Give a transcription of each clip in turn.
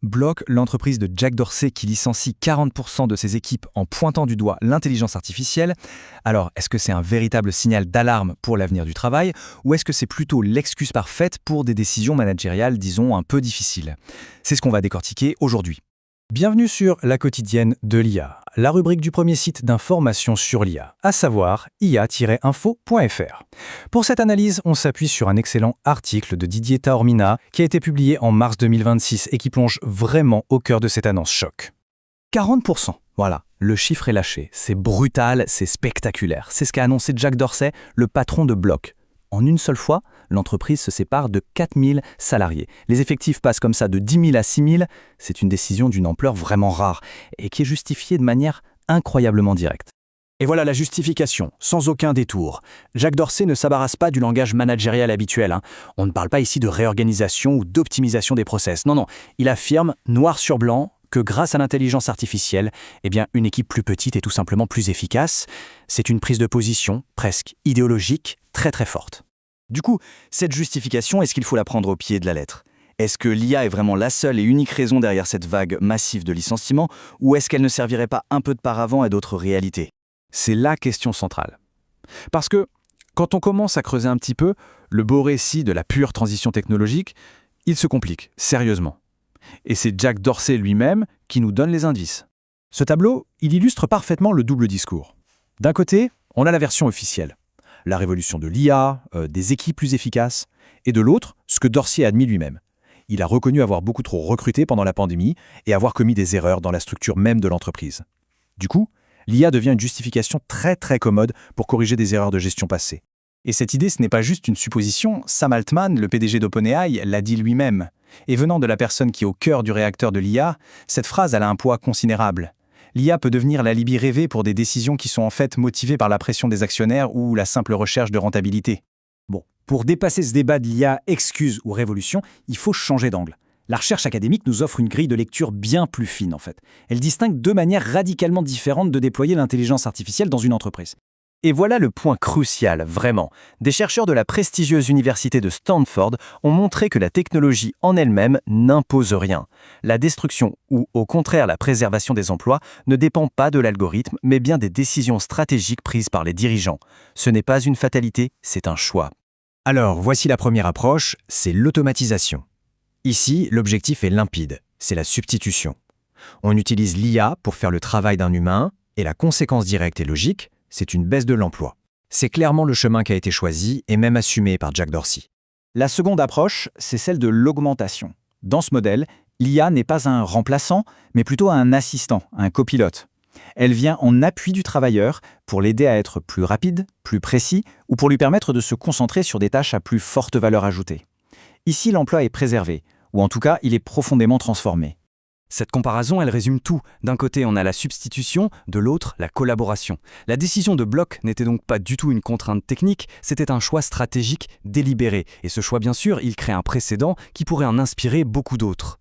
Block, l'entreprise de Jack Dorsey qui licencie 40% de ses équipes en pointant du doigt l'intelligence artificielle. Alors, est-ce que c'est un véritable signal d'alarme pour l'avenir du travail ou est-ce que c'est plutôt l'excuse parfaite pour des décisions managériales, disons, un peu difficiles? C'est ce qu'on va décortiquer aujourd'hui. Bienvenue sur La Quotidienne de l'IA, la rubrique du premier site d'information sur l'IA, à savoir ia-info.fr. Pour cette analyse, on s'appuie sur un excellent article de Didier Taormina qui a été publié en mars 2026 et qui plonge vraiment au cœur de cette annonce choc. 40%, voilà, le chiffre est lâché, c'est brutal, c'est spectaculaire. C'est ce qu'a annoncé Jack Dorsey, le patron de Block. En une seule fois, l'entreprise se sépare de 4000 salariés. Les effectifs passent comme ça de 10 000 à 6 000. C'est une décision d'une ampleur vraiment rare et qui est justifiée de manière incroyablement directe. Et voilà la justification, sans aucun détour. Jack Dorsey ne s'embarrasse pas du langage managérial habituel. On ne parle pas ici de réorganisation ou d'optimisation des process. Non, il affirme, noir sur blanc, que grâce à l'intelligence artificielle, une équipe plus petite est tout simplement plus efficace. C'est une prise de position, presque idéologique, très très forte. Du coup, cette justification, est-ce qu'il faut la prendre au pied de la lettre? Est-ce que l'IA est vraiment la seule et unique raison derrière cette vague massive de licenciements, ou est-ce qu'elle ne servirait pas un peu de paravent à d'autres réalités? C'est la question centrale. Parce que, quand on commence à creuser un petit peu, le beau récit de la pure transition technologique, il se complique, sérieusement. Et c'est Jack Dorsey lui-même qui nous donne les indices. Ce tableau, il illustre parfaitement le double discours. D'un côté, on a la version officielle, la révolution de l'IA, des équipes plus efficaces, et de l'autre, ce que Dorsey a admis lui-même. Il a reconnu avoir beaucoup trop recruté pendant la pandémie et avoir commis des erreurs dans la structure même de l'entreprise. Du coup, l'IA devient une justification très très commode pour corriger des erreurs de gestion passées. Et cette idée, ce n'est pas juste une supposition, Sam Altman, le PDG d'OpenAI, l'a dit lui-même. Et venant de la personne qui est au cœur du réacteur de l'IA, cette phrase elle a un poids considérable. L'IA peut devenir l'alibi rêvé pour des décisions qui sont en fait motivées par la pression des actionnaires ou la simple recherche de rentabilité. Bon, pour dépasser ce débat de l'IA excuse ou révolution, il faut changer d'angle. La recherche académique nous offre une grille de lecture bien plus fine en fait. Elle distingue deux manières radicalement différentes de déployer l'intelligence artificielle dans une entreprise. Et voilà le point crucial, vraiment. Des chercheurs de la prestigieuse université de Stanford ont montré que la technologie en elle-même n'impose rien. La destruction ou, au contraire, la préservation des emplois ne dépend pas de l'algorithme, mais bien des décisions stratégiques prises par les dirigeants. Ce n'est pas une fatalité, c'est un choix. Alors, voici la première approche, c'est l'automatisation. Ici, l'objectif est limpide, c'est la substitution. On utilise l'IA pour faire le travail d'un humain, et la conséquence directe et logique, c'est une baisse de l'emploi. C'est clairement le chemin qui a été choisi et même assumé par Jack Dorsey. La seconde approche, c'est celle de l'augmentation. Dans ce modèle, l'IA n'est pas un remplaçant, mais plutôt un assistant, un copilote. Elle vient en appui du travailleur pour l'aider à être plus rapide, plus précis, ou pour lui permettre de se concentrer sur des tâches à plus forte valeur ajoutée. Ici, l'emploi est préservé, ou en tout cas, il est profondément transformé. Cette comparaison, elle résume tout. D'un côté, on a la substitution, de l'autre, la collaboration. La décision de Block n'était donc pas du tout une contrainte technique, c'était un choix stratégique délibéré. Et ce choix, bien sûr, il crée un précédent qui pourrait en inspirer beaucoup d'autres.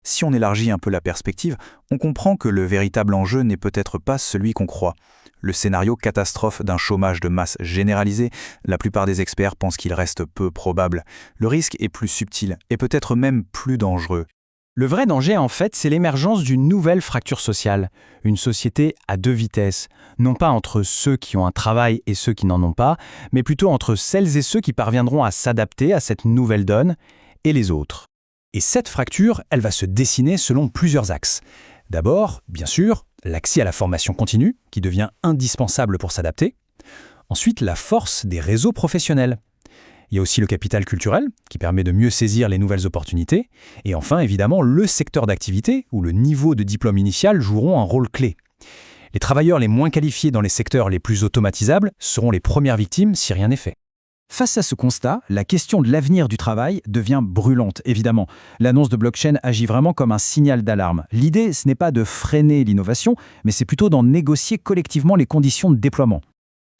Si on élargit un peu la perspective, on comprend que le véritable enjeu n'est peut-être pas celui qu'on croit. Le scénario catastrophe d'un chômage de masse généralisé, la plupart des experts pensent qu'il reste peu probable. Le risque est plus subtil et peut-être même plus dangereux. Le vrai danger, en fait, c'est l'émergence d'une nouvelle fracture sociale, une société à deux vitesses, non pas entre ceux qui ont un travail et ceux qui n'en ont pas, mais plutôt entre celles et ceux qui parviendront à s'adapter à cette nouvelle donne et les autres. Et cette fracture, elle va se dessiner selon plusieurs axes. D'abord, bien sûr, l'accès à la formation continue, qui devient indispensable pour s'adapter. Ensuite, la force des réseaux professionnels. Il y a aussi le capital culturel, qui permet de mieux saisir les nouvelles opportunités. Et enfin, évidemment, le secteur d'activité, où le niveau de diplôme initial joueront un rôle clé. Les travailleurs les moins qualifiés dans les secteurs les plus automatisables seront les premières victimes si rien n'est fait. Face à ce constat, la question de l'avenir du travail devient brûlante, évidemment. L'annonce de blockchain agit vraiment comme un signal d'alarme. L'idée, ce n'est pas de freiner l'innovation, mais c'est plutôt d'en négocier collectivement les conditions de déploiement.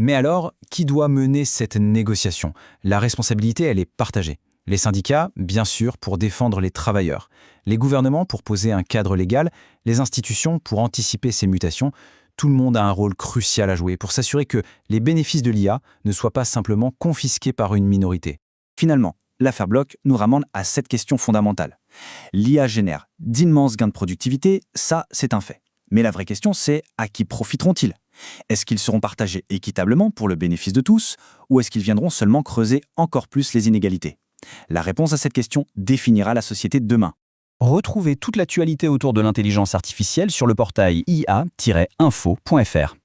Mais alors, qui doit mener cette négociation? La responsabilité, elle est partagée. Les syndicats, bien sûr, pour défendre les travailleurs. Les gouvernements pour poser un cadre légal. Les institutions pour anticiper ces mutations. Tout le monde a un rôle crucial à jouer pour s'assurer que les bénéfices de l'IA ne soient pas simplement confisqués par une minorité. Finalement, l'affaire Block nous ramène à cette question fondamentale. L'IA génère d'immenses gains de productivité, ça c'est un fait. Mais la vraie question c'est à qui profiteront-ils? Est-ce qu'ils seront partagés équitablement pour le bénéfice de tous, ou est-ce qu'ils viendront seulement creuser encore plus les inégalités? La réponse à cette question définira la société de demain. Retrouvez toute l'actualité autour de l'intelligence artificielle sur le portail ia-info.fr.